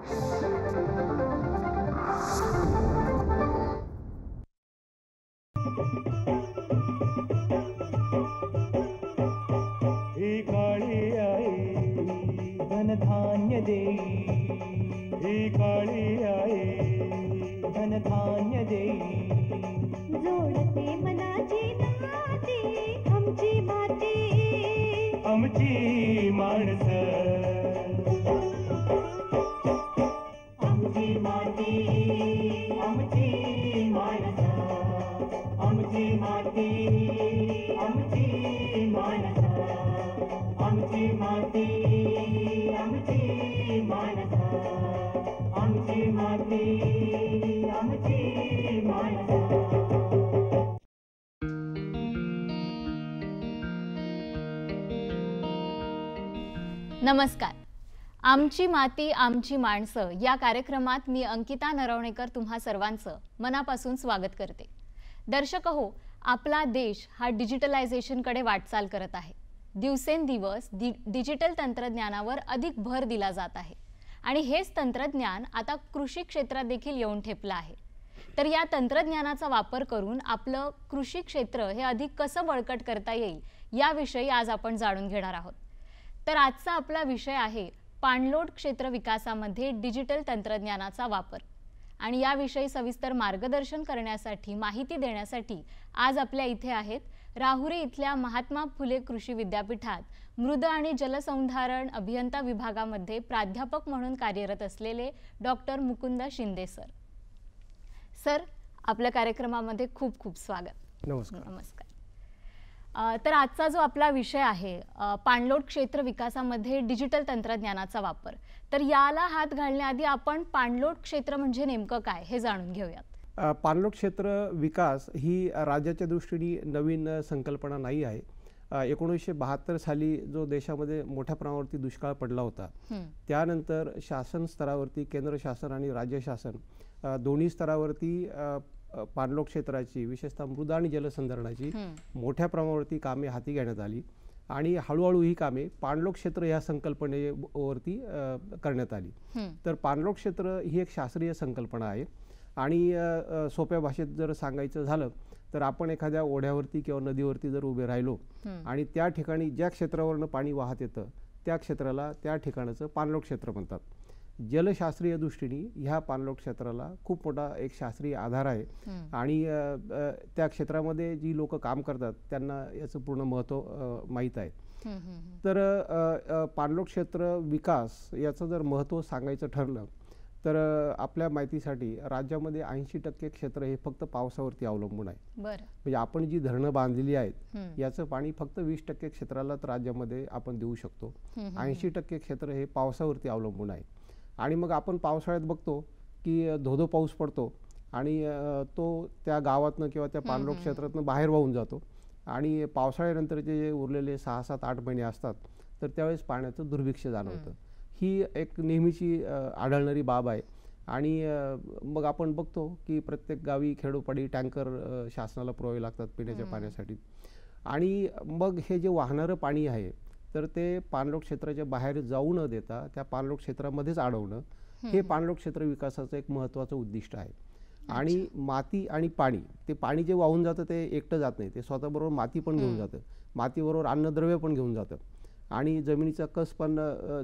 ही काळी आई धनधान्य देई, ही काळी आई धनधान्य देई, जोडते मनाची नाती आमची माती, आमची माणसं, आमची माती, आमची माणसं, आमची माती, आमची माणसं, आमची माती, आमची माणसं, आमची माती, आमची माणसं. नमस्कार. आमची माती आमची माणसं या कार्यक्रमात मी अंकिता नरवणेकर तुम्हा सर्वांचं मनापासून स्वागत करते. दर्शक हो, आपला देश हा डिजिटलायझेशनकडे वाटचाल करत आहे. दिवसेंदिवस डिजिटल तंत्रज्ञानावर अधिक भर दिला जात आहे आणि हेच तंत्रज्ञान आता कृषी क्षेत्रात देखील येऊन ठेपलं आहे. तर या तंत्रज्ञानाचा वापर करून आपलं कृषी क्षेत्र हे अधिक कसं बळकट करता येईल याविषयी आज आपण जाणून घेणार आहोत. तर आजचा आपला विषय आहे पाणलोट क्षेत्र विकासामध्ये डिजिटल तंत्रज्ञानाचा वापर. आणि याविषयी सविस्तर मार्गदर्शन करण्यासाठी, माहिती देण्यासाठी आज आपल्या इथे आहेत राहुरी इथल्या महात्मा फुले कृषी विद्यापीठात मृद आणि जलसंधारण अभियंता विभागामध्ये प्राध्यापक म्हणून कार्यरत असलेले doctor Mukund Shinde sir. Sir, आपल्या कार्यक्रमामध्ये खूप खूप स्वागत. नमस्कार. नमस्कार. तर आजचा जो आपला विषय आहे पाणलोट क्षेत्र विकासामध्ये डिजिटल तंत्रज्ञानाचा वापर, तर याला हात घालण्याआधी आपण पाणलोट क्षेत्र म्हणजे नेमकं काय हे जाणून घेऊयात. पाणलोट क्षेत्र विकास ही राज्याच्या दृष्टीने नवीन संकल्पना नाही आहे. 1972 साली जो देशामध्ये मोठ्या प्रमाणावरती दुष्काळ पडला होता, त्यानंतर शासन स्तरावरती केंद्र शासन आणि राज्य शासन दोन्ही स्तरावरती पाणलोट क्षेत्राची, विशेषतः मृद आणि जलसंधारणाची मोठ्या प्रमाणावरती कामे हाती घेण्यात आली आणि हळूहळू ही कामे पाणलोट क्षेत्र या संकल्पनेवरती करण्यात आली. तर पाणलोट क्षेत्र ही एक शास्त्रीय संकल्पना आहे आणि सोप्या भाषेत जर सांगायचं झालं तर आपण एखाद्या ओढ्यावरती किंवा नदीवरती जर उभे राहिलो आणि त्या ठिकाणी ज्या क्षेत्रावरनं पाणी वाहत येतं त्या क्षेत्राला, त्या ठिकाणाचं पाणलोट क्षेत्र म्हणतात. जलशास्त्रीय दृष्टीने ह्या पाणलोट क्षेत्राला खूप मोठा एक शास्त्रीय आधार आहे आणि त्या क्षेत्रामध्ये जी लोक काम करतात त्यांना याचं पूर्ण महत्त्व माहीत आहे. तर पाणलोट क्षेत्र विकास याचं जर महत्त्व सांगायचं ठरलं तर आपल्या माहितीसाठी राज्यामध्ये 80% क्षेत्र हे फक्त पावसावरती अवलंबून आहे. म्हणजे आपण जी धरणं बांधलेली आहेत याचं पाणी फक्त 20% क्षेत्रालाच राज्यामध्ये आपण देऊ शकतो. 80% क्षेत्र हे पावसावरती अवलंबून आहे. आणि मग आपण पावसाळ्यात बघतो की धोधो पाऊस पडतो आणि तो त्या गावातनं किंवा त्या पाणलोट क्षेत्रातनं बाहेर वाहून जातो आणि पावसाळ्यानंतरचे जे उरलेले 6, 7, 8 महिने असतात तर त्यावेळेस पाण्याचं दुर्भिक्ष्य जाणवतं. ही एक नेहमीची आढळणारी बाब आहे. आणि मग आपण बघतो की प्रत्येक गावी खेडोपाडी टँकर शासनाला पुरवावे लागतात पिण्याच्या पाण्यासाठी. आणि मग हे जे वाहणारं पाणी आहे तर ते पाणलोट क्षेत्राच्या बाहेर जाऊ न देता त्या पाणलोट क्षेत्रामध्येच अडवणं हे पाणलोट क्षेत्र विकासाचं एक महत्त्वाचं उद्दिष्ट आहे. आणि माती आणि पाणी, ते पाणी जे वाहून जातं ते एकटं जात नाही, ते स्वतःबरोबर माती पण घेऊन जातं, मातीबरोबर अन्नद्रव्य पण घेऊन जातं आणि जमिनीचा कस पण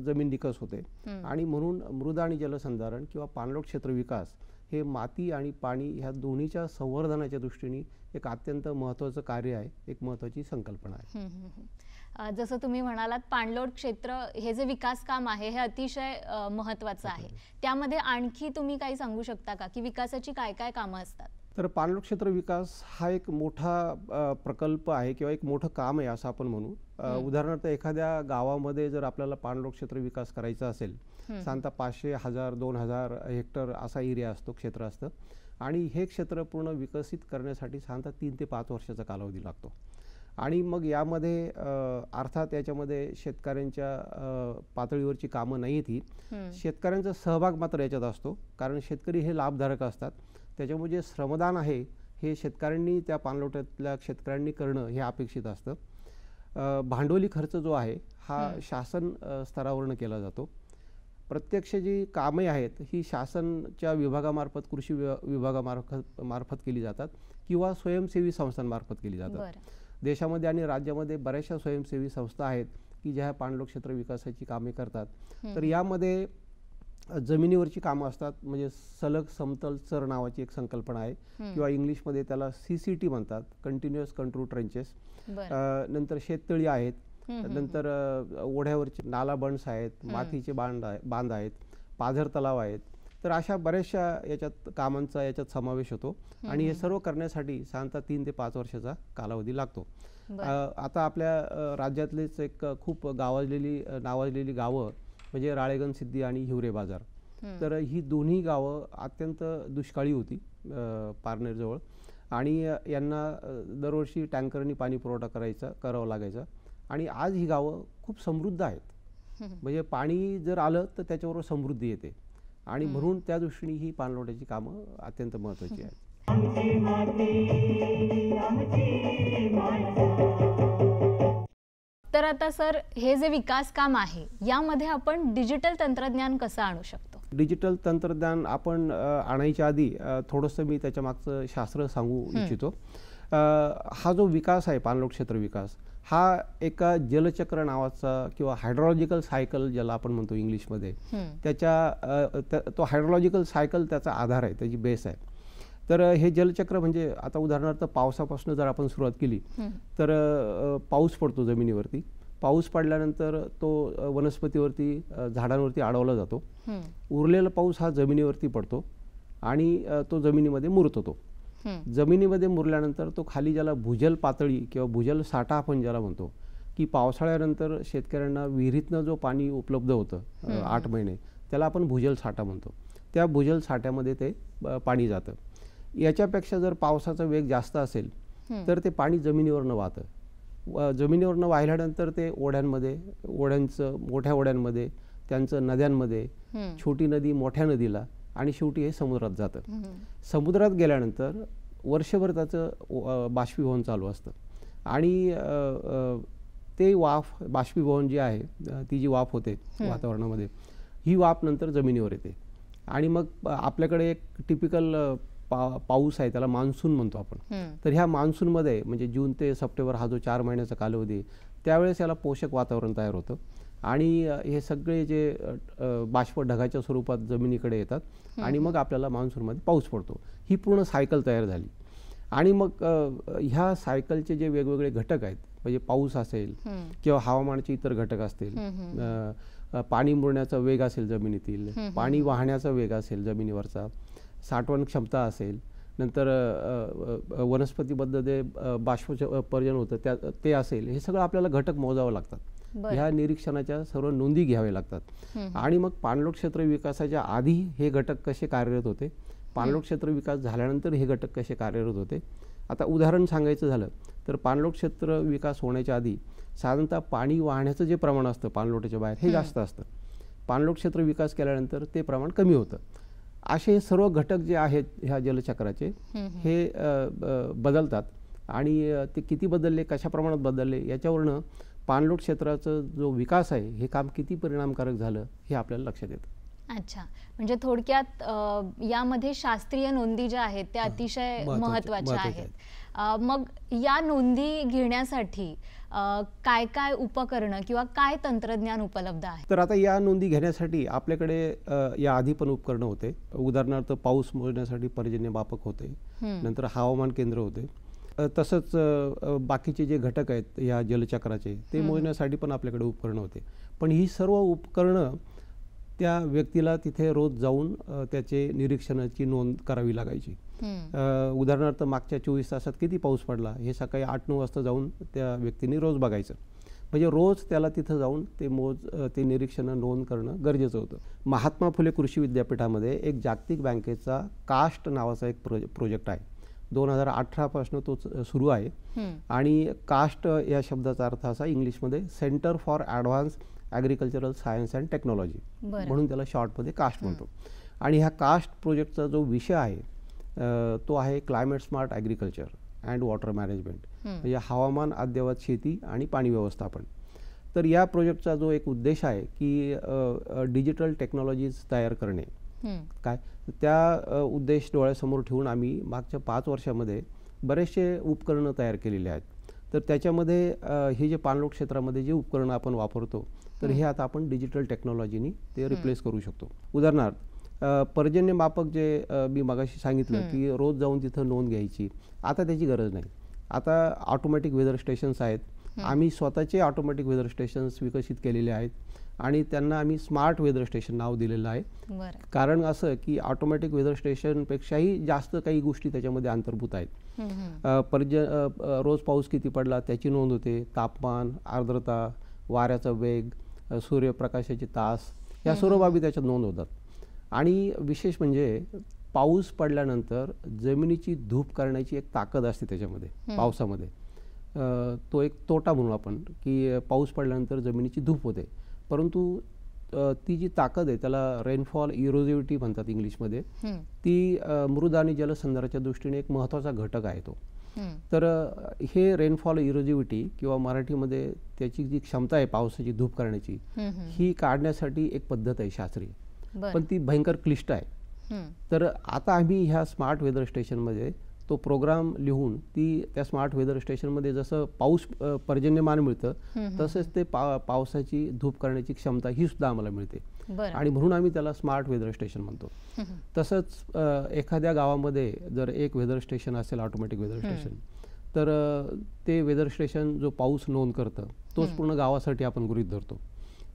जमीन निकस होते. आणि म्हणून मृद आणि जलसंधारण किंवा पाणलोट क्षेत्र विकास हे माती आणि पाणी ह्या दोन्हीच्या संवर्धनाच्या दृष्टीने एक अत्यंत महत्त्वाचं कार्य आहे, एक महत्त्वाची संकल्पना आहे. जसं तुम्ही म्हणालात पाणलोट क्षेत्र हे जे विकास काम आहे हे अतिशय महत्त्वाचं आहे. त्यामध्ये आणखी तुम्ही काही सांगू शकता का की विकासाची काय काय कामं असतात? तर पाणलोट क्षेत्र विकास हा एक मोठा प्रकल्प आहे किंवा एक मोठं काम आहे असं आपण म्हणू. उदाहरणार्थ एखाद्या गावामध्ये जर आपल्याला पाणलोट क्षेत्र विकास करायचा असेल, साधारणतः 500, 1000, 2000 हेक्टर असा एरिया असतो, क्षेत्र असतं आणि हे क्षेत्र पूर्ण विकसित करण्यासाठी साधारणतः 3 ते 5 वर्षाचा कालावधी लागतो. आणि मग यामध्ये अर्थात याच्यामध्ये शेतकऱ्यांच्या पातळीवरची कामं नाही ती, शेतकऱ्यांचा सहभाग मात्र याच्यात असतो कारण शेतकरी हे लाभधारक असतात. त्याच्यामुळे जे श्रमदान आहे हे शेतकऱ्यांनी, त्या पाणलोट्यातल्या शेतकऱ्यांनी करणं हे अपेक्षित असतं. भांडवली खर्च जो आहे हा शासन स्तरावरनं केला जातो प्रत्यक्ष जी कामे आहेत ही शासनच्या विभागामार्फत कृषी विभागामार्फत केली जातात किंवा स्वयंसेवी संस्थांमार्फत केली जातात. बरं. देशामध्ये आणि राज्यामध्ये बऱ्याचशा स्वयंसेवी संस्था आहेत की ज्या पाणलोट क्षेत्र विकासाची कामे करतात. तर यामध्ये जमिनीवरची कामं असतात, म्हणजे सलग समतल चर नावाची एक संकल्पना आहे किंवा इंग्लिशमध्ये त्याला CCT म्हणतात, कंटिन्युअस कंट्रोल ट्रेंचेस. नंतर शेततळी आहेत, नंतर ओढ्यावरचे नाला बंड्स आहेत, मातीचे बांध आहेत, पाझर तलाव आहेत. तर अशा बऱ्याचशा याच्यात कामांचा याच्यात समावेश होतो आणि हे सर्व करण्यासाठी साधारणतः 3 ते 5 वर्षाचा कालावधी लागतो. आता आपल्या राज्यातलेच एक खूप नावाजलेली गावं म्हणजे राळेगण सिद्धी आणि हिवरे बाजार. तर ही दोन्ही गावं अत्यंत दुष्काळी होती पारनेरजवळ आणि यांना दरवर्षी टँकरनी पाणी पुरवठा करावा लागायचा. आणि आज ही गावं खूप समृद्ध आहेत, म्हणजे पाणी जर आलं तर त्याच्याबरोबर समृद्धी येते आणि म्हणून त्या दृष्टीने ही पाणलोटाची कामं अत्यंत महत्त्वाची आहेत. आमची माती आमची माणसं. तर आता सर, हे जे विकास काम आहे यामध्ये आपण डिजिटल तंत्रज्ञान कसं आणू शकतो? डिजिटल तंत्रज्ञान आपण आणायच्या आधी थोडंसं मी त्याच्या मागचं शास्त्र सांगू इच्छितो. हा जो विकास आहे पाणलोट क्षेत्र विकास, हा एका जलचक्र नावाचा किंवा हायड्रोलॉजिकल सायकल ज्याला आपण म्हणतो इंग्लिशमध्ये, तो हायड्रोलॉजिकल सायकल त्याचा आधार आहे, त्याची बेस आहे. तर हे जलचक्र म्हणजे आता उदाहरणार्थ पावसापासून जर आपण सुरुवात केली तर पाऊस पडतो जमिनीवरती. पाऊस पडल्यानंतर तो वनस्पतीवरती झाडांवरती अडवला जातो. उरलेला पाऊस हा जमिनीवरती पडतो आणि तो जमिनीमध्ये मुरतो. जमिनीमध्ये मुरल्यानंतर तो खाली ज्याला भूजल पातळी किंवा भूजल साठा आपण ज्याला म्हणतो, की पावसाळ्यानंतर शेतकऱ्यांना विहिरीतनं जो पाणी उपलब्ध होतं 8 महिने, त्याला आपण भूजल साठा म्हणतो. त्या भूजल साठ्यामध्ये ते पाणी जातं. याच्यापेक्षा जर पावसाचा वेग जास्त असेल तर ते पाणी जमिनीवरनं वाहतं. जमिनीवरनं वाहिल्यानंतर ते मोठ्या ओढ्यांमध्ये, त्यांचं नद्यांमध्ये, छोटी नदी मोठ्या नदीला आणि शेवटी हे समुद्रात जातं. समुद्रात गेल्यानंतर वर्षभर त्याचं बाष्पीभवन चालू असतं आणि ते बाष्पीभवन जे आहे, ती जी वाफ होते वातावरणामध्ये, ही वाफ नंतर जमिनीवर येते आणि मग आपल्याकडे एक टिपिकल पाऊस आहे, त्याला मान्सून म्हणतो आपण. तर ह्या मान्सूनमध्ये म्हणजे जून ते सप्टेंबर हा जो 4 महिन्याचा कालावधी, त्यावेळेस याला पोषक वातावरण तयार होतं आणि हे सगळे जे बाष्प ढगाच्या स्वरूपात जमिनीकडे येतात आणि मग आपल्याला मान्सूनमध्ये पाऊस पडतो. ही पूर्ण सायकल तयार झाली आणि मग ह्या सायकलचे जे वेगवेगळे घटक आहेत, म्हणजे पाऊस असेल किंवा हवामानाचे इतर घटक असतील, पाणी मुरण्याचा वेग असेल जमिनीतील, पाणी वाहण्याचा वेग असेल जमिनीवरचा, साठवण क्षमता असेल, नंतर वनस्पतीबद्दल जे बाष्पपर्जन होतं ते असेल, हे सगळं आपल्याला घटक मोजावं लागतात. ह्या निरीक्षणाच्या सर्व नोंदी घ्याव्या लागतात आणि मग पाणलोट क्षेत्र विकासाच्या आधी हे घटक कसे कार्यरत होते, पाणलोट क्षेत्र विकास झाल्यानंतर हे घटक कसे कार्यरत होते. आता उदाहरण सांगायचं झालं तर पाणलोट क्षेत्र विकास होण्याच्या आधी साधारणतः पाणी वाहण्याचं जे प्रमाण असतं पाणलोटाच्या बाहेर, हे जास्त असतं. पाणलोट क्षेत्र विकास केल्यानंतर ते प्रमाण कमी होतं. असे सर्व घटक जे आहेत ह्या जलचक्राचे, हे बदलतात आणि ते किती बदलले, कशा प्रमाणात बदलले, याच्यावरनं पाणलोट क्षेत्राचा जो विकास आहे हे काम किती परिणामकारक झालं हे आपल्याला लक्षात येतं. अच्छा, म्हणजे थोडक्यात यामध्ये शास्त्रीय नोंदी ज्या आहेत त्या अतिशय महत्त्वाच्या आहेत. मग या नोंदी घेण्यासाठी काय काय उपकरणं किंवा काय तंत्रज्ञान उपलब्ध आहे? तर आता या नोंदी घेण्यासाठी आपल्याकडे या आधी पण उपकरणं होते. उदाहरणार्थ पाऊस मोजण्यासाठी पर्जन्यमापक होते, नंतर हवामान केंद्र होते. तसंच बाकीचे जे घटक आहेत या जलचक्राचे, ते मोजण्यासाठी पण आपल्याकडे उपकरणं होते. पण ही सर्व उपकरणं त्या व्यक्तीला तिथे रोज जाऊन त्याचे निरीक्षणाची नोंद करावी लागायची. उदाहरणार्थ मागच्या 24 तासात किती पाऊस पडला हे सकाळी 8-9 वाजता जाऊन त्या व्यक्तीने रोज बघायचं. म्हणजे रोज त्याला तिथं जाऊन ते निरीक्षणं नोंद करणं गरजेचं होतं. महात्मा फुले कृषी विद्यापीठामध्ये एक जागतिक बँकेचा कास्ट नावाचा एक प्रोजेक्ट आहे. 2018 पासून तो सुरू आहे आणि कास्ट या शब्दाचा अर्थ असा इंग्लिशमध्ये centre for advance agricultural science and technology म्हणून त्याला शॉर्टमध्ये कास्ट म्हणतो. आणि ह्या कास्ट प्रोजेक्टचा जो विषय आहे तो आहे climate smart agriculture and water management, म्हणजे हवामान अद्ययावत शेती आणि पाणी व्यवस्थापन. तर या प्रोजेक्टचा जो एक उद्देश आहे की डिजिटल टेक्नॉलॉजीज तयार करणे. काय त्या उद्देश डोळ्यासमोर ठेवून आम्ही मागच्या 5 वर्षामध्ये बरेचसे उपकरणं तयार केलेले आहेत. तर त्याच्यामध्ये हे जे पाणलोट क्षेत्रामध्ये जे उपकरणं आपण वापरतो तर हे आता आपण डिजिटल टेक्नॉलॉजीनी ते रिप्लेस करू शकतो. उदाहरणार्थ पर्जन्य मापक जे मी मगाशी सांगितलं की रोज जाऊन तिथं नोंद घ्यायची, आता त्याची गरज नाही. आता ऑटोमॅटिक वेदर स्टेशन्स आहेत. आम्ही स्वतःचे ऑटोमॅटिक वेदर स्टेशन्स विकसित केलेले आहेत आणि त्यांना आम्ही स्मार्ट वेदर स्टेशन नाव दिलेलं आहे. कारण असं की ऑटोमॅटिक वेदर स्टेशनपेक्षाही जास्त काही गोष्टी त्याच्यामध्ये अंतर्भूत आहेत. रोज पाऊस किती पडला त्याची नोंद होते, तापमान, आर्द्रता, वाऱ्याचा वेग, सूर्यप्रकाशाचे तास, या सर्व बाबी त्याच्यात नोंद होतात. आणि विशेष म्हणजे पाऊस पडल्यानंतर जमिनीची धूप करण्याची एक ताकद असते त्याच्यामध्ये पावसामध्ये. तो एक तोटा म्हणू आपण की पाऊस पडल्यानंतर जमिनीची धूप होते, परंतु ती जी ताकद आहे त्याला रेनफॉल इरोजिव्हिटी म्हणतात इंग्लिशमध्ये. ती मृदा आणि जलसंधारणाच्या दृष्टीने एक महत्त्वाचा घटक आहे तो. तर हे रेनफॉल इरोजिव्हिटी किंवा मराठीमध्ये त्याची जी क्षमता आहे पावसाची धूप करण्याची, ही काढण्यासाठी एक पद्धत आहे शास्त्रीय, पण ती भयंकर क्लिष्ट आहे. तर आता आम्ही ह्या स्मार्ट वेदर स्टेशनमध्ये तो प्रोग्राम लिहून त्या स्मार्ट वेदर स्टेशनमध्ये जसं पाऊस पर्जन्यमान मिळतं तसंच ते पावसाची धूप करण्याची क्षमता ही सुद्धा आम्हाला मिळते. आणि म्हणून आम्ही त्याला स्मार्ट वेदर स्टेशन म्हणतो. तसंच एखाद्या गावामध्ये जर एक वेदर स्टेशन असेल, ऑटोमॅटिक वेदर स्टेशन, तर ते वेदर स्टेशन जो पाऊस नोंद करतं तोच पूर्ण गावासाठी आपण गृहीत धरतो.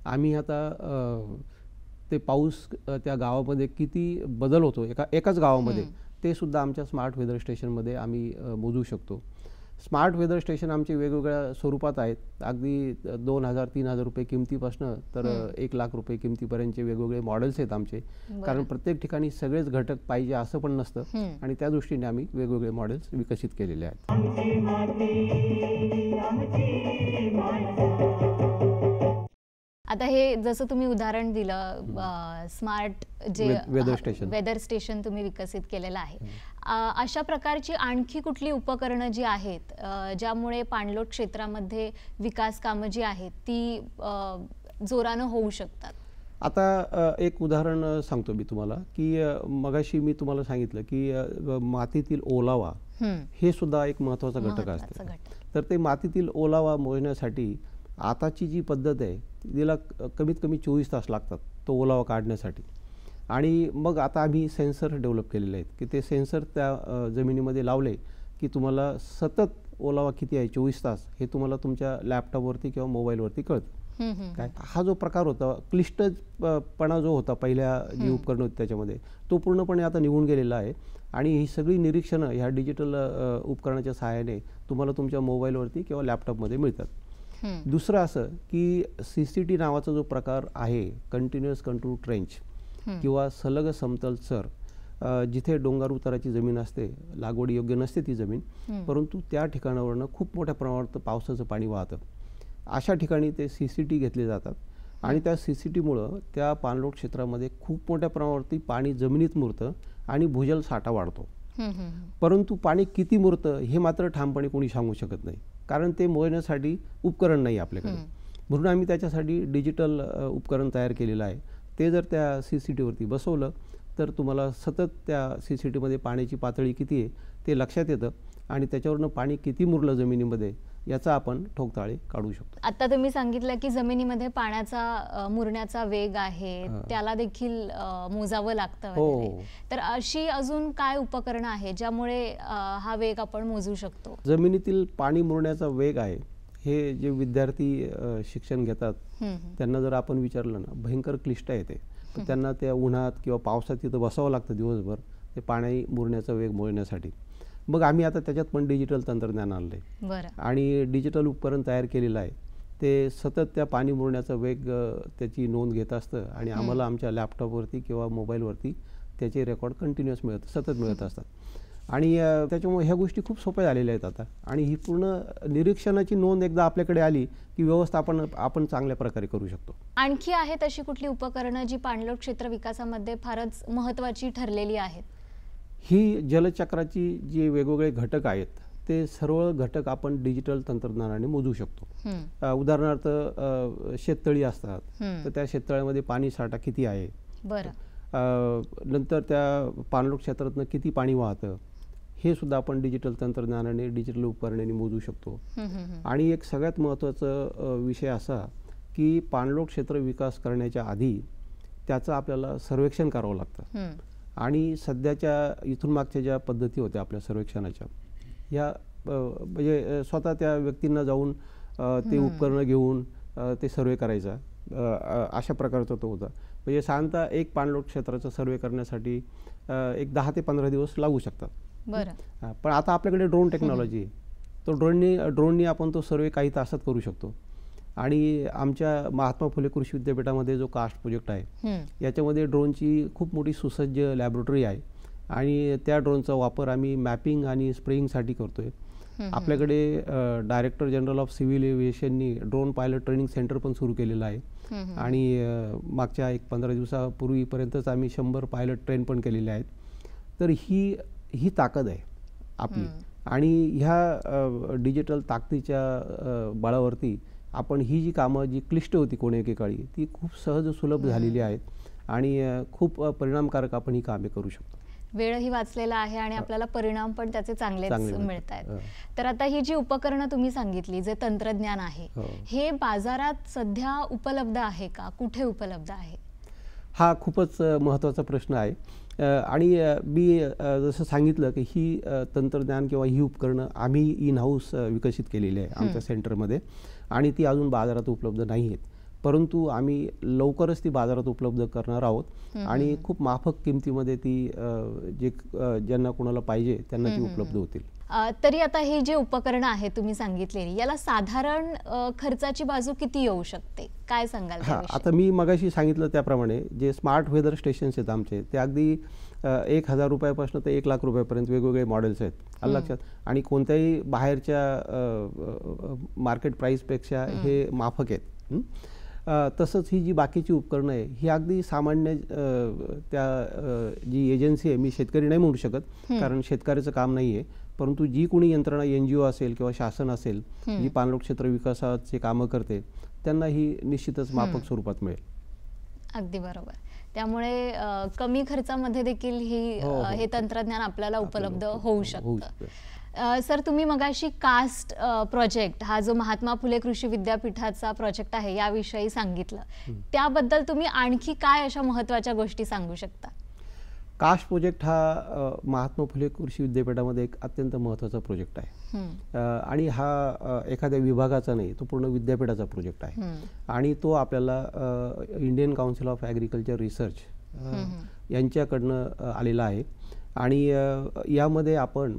आम्ही आता ते पाऊस त्या गावामध्ये किती बदल होतो एकाच गावामध्ये ते सुद्धा आमच्या स्मार्ट वेदर स्टेशनमध्ये आम्ही मोजू शकतो. स्मार्ट वेदर स्टेशन आमचे वेगवेगळ्या स्वरूपात आहेत. अगदी 2,000-3,000 रुपये किमतीपासनं तर 1 लाख रुपये किमतीपर्यंतचे वेगवेगळे मॉडेल्स आहेत आमचे. कारण प्रत्येक ठिकाणी सगळेच घटक पाहिजे असं पण नसतं आणि त्या दृष्टीने आम्ही वेगवेगळे मॉडेल्स विकसित केलेले आहेत. आमची माती आमची माणसं. आता हे जसं तुम्ही उदाहरण दिलं स्मार्ट जे वेदर स्टेशन तुम्ही विकसित केलेलं आहे, अशा प्रकारची आणखी कुठली उपकरणं जी आहेत ज्यामुळे पाणलोट क्षेत्रामध्ये विकास कामं जी आहेत ती जोरानं होऊ शकतात? आता एक उदाहरण सांगतो मी तुम्हाला की मगाशी मी तुम्हाला सांगितलं की मातीतील ओलावा हे सुद्धा एक महत्त्वाचा घटक असतो. तर ते मातीतील ओलावा मोजण्यासाठी आताची जी पद्धत आहे तिला कमीत कमी 24 तास लागतात तो ओलावा काढण्यासाठी. आणि मग आता आम्ही सेन्सर डेव्हलप केलेले आहेत की ते सेन्सर त्या जमिनीमध्ये लावले की तुम्हाला सतत ओलावा किती आहे 24 तास हे तुम्हाला तुमच्या लॅपटॉपवरती किंवा मोबाईलवरती कळतं. काय हा जो प्रकार होता, क्लिष्टपणा जो होता पहिल्या जी उपकरणं होती त्याच्यामध्ये, तो पूर्णपणे आता निघून गेलेला आहे. आणि ही सगळी निरीक्षणं ह्या डिजिटल उपकरणाच्या सहाय्याने तुम्हाला तुमच्या मोबाईलवरती किंवा लॅपटॉपमध्ये मिळतात. दुसरं असं की CCT नावाचा जो प्रकार आहे, कंटिन्युअस कंट्रोल ट्रेंच किंवा सलग समतल चर, जिथे डोंगर उताराची जमीन असते, लागवडी योग्य नसते ती जमीन, परंतु त्या ठिकाणावरनं खूप मोठ्या प्रमाणात पावसाचं पाणी वाहतं. अशा ठिकाणी ते CCT घेतले जातात आणि त्या CCTमुळं त्या पाणलोट क्षेत्रामध्ये खूप मोठ्या प्रमाणावरती पाणी जमिनीत मुरतं आणि भूजल साठा वाढतो. परंतु पाणी किती मुरतं हे मात्र ठामपणे कोणी सांगू शकत नाही, कारण ते मोजण्यासाठी उपकरण नाही आपल्याकडे. म्हणून आम्ही त्याच्यासाठी डिजिटल उपकरण तयार केलेलं आहे. ते जर त्या CCTवरती बसवलं तर तुम्हाला सतत त्या CCTमध्ये पाण्याची पातळी किती आहे ते लक्षात येतं आणि त्याच्यावरनं पाणी किती मुरलं जमिनीमध्ये याचा आपण ठोकताळे काढू शकतो. आता तुम्ही सांगितलं की जमिनीमध्ये पाण्याचा मुरण्याचा वेग आहे, त्याला देखील मोजावं लागतं वगैरे. तर अशी अजून काय उपकरणं आहेत ज्यामुळे हा वेग आपण मोजू शकतो? जमिनीतील पाणी मुरण्याचा वेग आहे हे जे विद्यार्थी शिक्षण घेतात त्यांना जर आपण विचारलं ना, भयंकर क्लिष्ट आहे ते. तर त्यांना त्या उन्हात किंवा पावसात तिथं बसावं लागतं दिवसभर ते पाणी मुरण्याचा वेग मोजण्यासाठी. मग आम्ही आता त्याच्यात पण डिजिटल तंत्रज्ञान आणलंय आणि डिजिटल उपकरण तयार केलेलं आहे. ते सतत त्या पाणी मुरण्याचा वेग त्याची नोंद घेत असतं आणि आम्हाला आमच्या लॅपटॉपवरती किंवा मोबाईलवरती त्याचे रेकॉर्ड कंटिन्युअस सतत मिळत असतात. आणि त्याच्यामुळे ह्या गोष्टी खूप सोप्या झालेल्या आहेत आता. आणि ही पूर्ण निरीक्षणाची नोंद एकदा आपल्याकडे आली की व्यवस्थापन आपण चांगल्या प्रकारे करू शकतो. आणखी आहेत अशी कुठली उपकरणं जी पाणलोट क्षेत्र विकासामध्ये फारच महत्त्वाची ठरलेली आहेत? ही जलचक्राची जी वेगवेगळे घटक आहेत ते सर्व घटक आपण डिजिटल तंत्रज्ञानाने मोजू शकतो. उदाहरणार्थ शेततळी असतात, तर त्या शेततळ्यामध्ये पाणी साठा किती आहे, नंतर त्या पाणलोट क्षेत्रातनं किती पाणी वाहतं हे सुद्धा आपण डिजिटल तंत्रज्ञानाने, डिजिटल उपकरणाने मोजू शकतो. आणि एक सगळ्यात महत्त्वाचा विषय असा की पाणलोट क्षेत्र विकास करण्याच्या आधी त्याचं आपल्याला सर्वेक्षण करावं लागतं. आणि सध्याच्या इथून मागच्या ज्या पद्धती होत्या आपल्या सर्वेक्षणाच्या, या म्हणजे स्वतः त्या व्यक्तींना जाऊन ते उपकरणं घेऊन ते सर्वे करायचा, अशा प्रकारचा तो होता. म्हणजे साधारणतः एक पाणलोट क्षेत्राचा सर्वे करण्यासाठी एक 10 ते 15 दिवस लागू शकतात. पण आता आपल्याकडे ड्रोन टेक्नॉलॉजी आहे, तो ड्रोननी आपण तो सर्वे काही तासात करू शकतो. आणि आमच्या महात्मा फुले कृषी विद्यापीठामध्ये जो कास्ट प्रोजेक्ट आहे याच्यामध्ये ड्रोनची खूप मोठी सुसज्ज लॅबोरेटरी आहे आणि त्या ड्रोनचा वापर आम्ही मॅपिंग आणि स्प्रेइंगसाठी करतोय. आपल्याकडे डायरेक्टर जनरल ऑफ सिव्हिल एव्हिएशननी ड्रोन पायलट ट्रेनिंग सेंटर पण सुरू केलेलं आहे. आणि मागच्या 15 दिवसापूर्वीपर्यंतच आम्ही 100 पायलट ट्रेन पण केलेले आहेत. तर ही ताकद आहे आपली. आणि ह्या डिजिटल ताकदीच्या बळावरती आपण ही जी कामं जी क्लिष्ट होती कोणी एकेकाळी, ती खूप सहज सुलभ झालेली आहेत आणि खूप परिणामकारक आपण ही कामे करू शकतो. वेळही वाचलेला आहे आणि आपल्याला परिणाम पण त्याचे चांगलेच मिळत आहेत. तर आता ही जी उपकरणं तुम्ही सांगितली, जे तंत्रज्ञान आहे, हे बाजारात सध्या उपलब्ध आहे का? कुठे उपलब्ध आहे? हा खूपच महत्त्वाचा प्रश्न आहे. आणि मी जसं सांगितलं की ही तंत्रज्ञान किंवा ही उपकरणं आम्ही इन हाऊस विकसित केलेली आहे आमच्या सेंटरमध्ये आणि ती अजून बाजारात उपलब्ध नाही आहेत. परंतु आम्ही लवकरच ती बाजारात उपलब्ध करणार आहोत आणि खूप माफक किमतीमध्ये ती ज्यांना कोणाला पाहिजे त्यांना ती उपलब्ध होतील. तरी आता ही जी उपकरणं आहेत तुम्ही सांगितलेली, याला साधारण खर्चाची बाजू किती येऊ शकते, काय सांगाल? आता मी मगाशी सांगितलं त्याप्रमाणे जे स्मार्ट वेदर स्टेशन्स आहेत आमचे, ते अगदी 1,000 रुपयापासून ते 1,00,000 रुपयापर्यंत वेगवेगळे मॉडेल्स आहेत. लक्षात. आणि कोणत्याही बाहेरच्या मार्केट प्राईसपेक्षा हे माफक आहेत. तसंच ही जी बाकीची उपकरणं आहे ही अगदी सामान्य त्या जी एजन्सी आहे, मी शेतकरी नाही म्हणू शकत कारण शेतकऱ्याचं काम नाही आहे, परंतु जी कोणी यंत्रणा NGO असेल किंवा शासन असेल जी पाणलोट क्षेत्र विकासाचे कामं करते त्यांना ही निश्चितच माफक स्वरूपात मिळेल. अगदी बरोबर. त्यामुळे कमी खर्चामध्ये देखील हे तंत्रज्ञान आपल्याला उपलब्ध होऊ शकतं. सर, तुम्ही मगाशी कास्ट प्रोजेक्ट, हा जो महात्मा फुले कृषी विद्यापीठाचा प्रोजेक्ट आहे, याविषयी सांगितलं. त्याबद्दल तुम्ही आणखी काय अशा महत्त्वाच्या गोष्टी सांगू शकता? कास्ट प्रोजेक्ट हा महात्मा फुले कृषी विद्यापीठामध्ये एक अत्यंत महत्त्वाचा प्रोजेक्ट आहे. आणि हा एखाद्या विभागाचा नाही, तो पूर्ण विद्यापीठाचा प्रोजेक्ट आहे. आणि तो आपल्याला Indian council of agriculture research यांच्याकडनं आलेला आहे. आणि यामध्ये आपण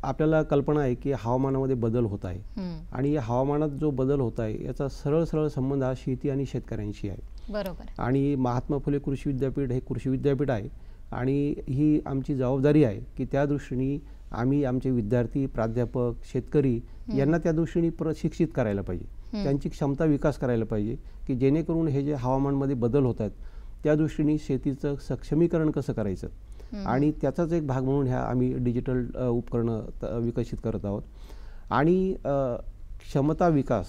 आपल्याला कल्पना आहे की हवामानामध्ये बदल होत आहे आणि या हवामानात जो बदल होत आहे याचा सरळ संबंध हा शेती आणि शेतकऱ्यांशी आहे. बरोबर. आणि महात्मा फुले कृषी विद्यापीठ हे कृषी विद्यापीठ आहे आणि ही आमची जबाबदारी आहे की त्या दृष्टीने आम्ही आमचे विद्यार्थी, प्राध्यापक, शेतकरी यांना त्या दृष्टीने प्रशिक्षित करायला पाहिजे, त्यांची क्षमता विकास करायला पाहिजे की जेणेकरून हे जे हवामानामध्ये बदल होत आहेत त्या दृष्टीने शेतीचं सक्षमीकरण कसं करायचं. आणि त्याचाच एक भाग म्हणून आम्ही डिजिटल उपकरणं विकसित करत आहोत. आणि क्षमता विकास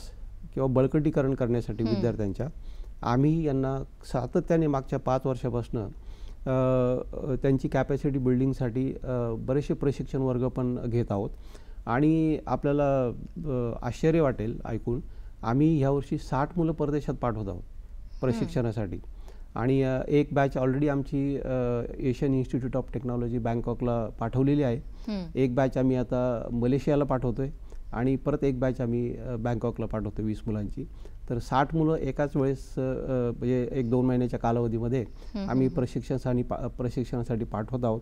किंवा बळकटीकरण करण्यासाठी विद्यार्थ्यांच्या आम्ही यांना सातत्याने मागच्या 5 वर्षापासून त्यांची कॅपॅसिटी बिल्डिंगसाठी बरेचसे प्रशिक्षण वर्ग पण घेत आहोत. आणि आपल्याला आश्चर्य वाटेल ऐकून, आम्ही ह्यावर्षी 60 मुलं परदेशात पाठवत आहोत प्रशिक्षणासाठी. आणि एक बॅच ऑलरेडी आमची एशियन इन्स्टिट्यूट ऑफ टेक्नॉलॉजी बँकॉकला पाठवलेली आहे. एक बॅच आम्ही आता मलेशियाला पाठवतोय आणि परत एक बॅच आम्ही बँकॉकला पाठवतो 20 मुलांची. तर 60 मुलं एकाच वेळेस म्हणजे 1-2 महिन्याच्या कालावधीमध्ये आम्ही प्रशिक्षणासाठी पाठवत आहोत.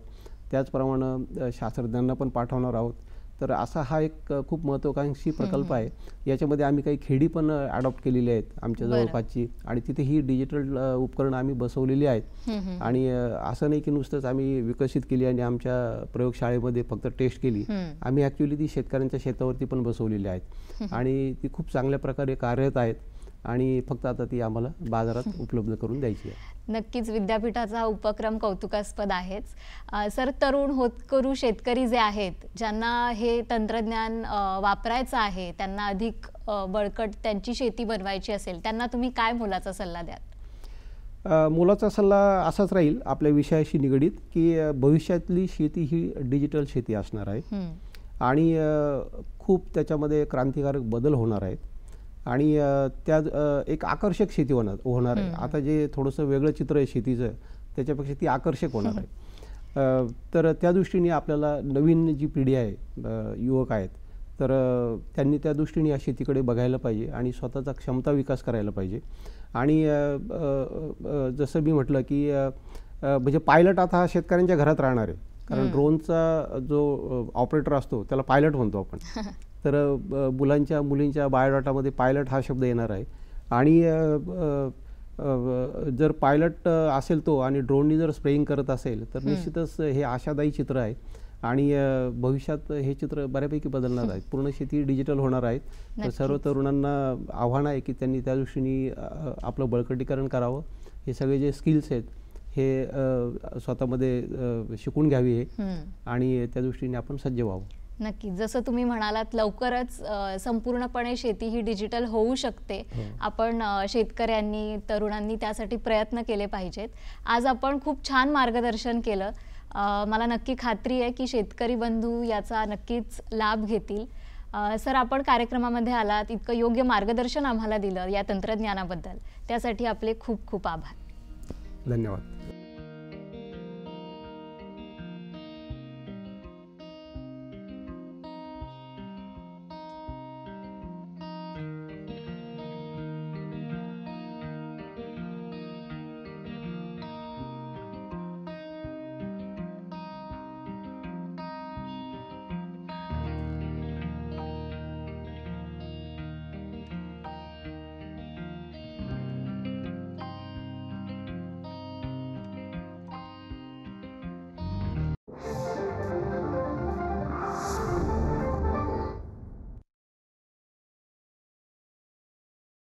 त्याचप्रमाणे शास्त्रज्ञांना पण पाठवणार आहोत. तर असा हा एक खूप महत्त्वाकांक्षी प्रकल्प आहे. याच्यामध्ये आम्ही काही खेडी पण अडॉप्ट केलेली आहेत आमच्या जवळपासची आणि तिथे ही डिजिटल उपकरणं आम्ही बसवलेली आहेत. आणि असं नाही की नुसतंच आम्ही विकसित केली आणि आमच्या प्रयोगशाळेमध्ये फक्त टेस्ट केली, आम्ही ॲक्च्युली ती शेतकऱ्यांच्या शेतावरती पण बसवलेली आहेत आणि ती खूप चांगल्या प्रकारे कार्यरत आहेत. आणि फक्त आता ती आम्हाला बाजारात उपलब्ध करून द्यायची आहे. नक्कीच विद्यापीठाचा हा उपक्रम कौतुकास्पद आहेच. सर, तरुण होतकरू शेतकरी जे आहेत, ज्यांना हे तंत्रज्ञान वापरायचं आहे, त्यांना अधिक बळकट त्यांची शेती बनवायची असेल, त्यांना तुम्ही काय मोलाचा सल्ला द्याल? मोलाचा सल्ला असाच राहील आपल्या विषयाशी निगडीत, की भविष्यातली शेती ही डिजिटल शेती असणार आहे आणि खूप त्याच्यामध्ये क्रांतिकारक बदल होणार आहेत आणि त्या एक आकर्षक शेती होणार आहे. आता जे थोडंसं वेगळं चित्र आहे शेतीचं, त्याच्यापेक्षा ती आकर्षक होणार आहे. तर त्या दृष्टीने आपल्याला नवीन जी पिढी आहे, युवक आहेत, तर त्यांनी त्या दृष्टीने या शेतीकडे बघायला पाहिजे आणि स्वतःचा क्षमता विकास करायला पाहिजे. आणि जसं मी म्हटलं की म्हणजे पायलट आता हा शेतकऱ्यांच्या घरात राहणार आहे, कारण ड्रोनचा जो ऑपरेटर असतो त्याला पायलट म्हणतो आपण. तर मुलींच्या बायोडाटामध्ये पायलट हा शब्द येणार आहे आणि जर पायलट असेल तो आणि ड्रोननी जर स्प्रेइंग करत असेल तर निश्चितच हे आशादायी चित्र आहे आणि भविष्यात हे चित्र बऱ्यापैकी बदलणार आहे. पूर्ण शेती डिजिटल होणार आहे. तर सर्व तरुणांना आव्हान आहे की त्यांनी त्या दृष्टीने आपलं बळकटीकरण करावं. हे सगळे जे स्किल्स आहेत हे स्वतःमध्ये शिकून घ्यावी आणि त्या दृष्टीने आपण सज्ज व्हावं. नक्की, जसं तुम्ही म्हणालात, लवकरच संपूर्णपणे शेती ही डिजिटल होऊ शकते. आपण शेतकऱ्यांनी, तरुणांनी त्यासाठी प्रयत्न केले पाहिजेत. आज आपण खूप छान मार्गदर्शन केलं. मला नक्की खात्री आहे की शेतकरी बंधू याचा नक्कीच लाभ घेतील. सर, आपण कार्यक्रमामध्ये आलात, इतकं योग्य मार्गदर्शन आम्हाला दिलं या तंत्रज्ञानाबद्दल, त्यासाठी आपले खूप खूप आभार. धन्यवाद.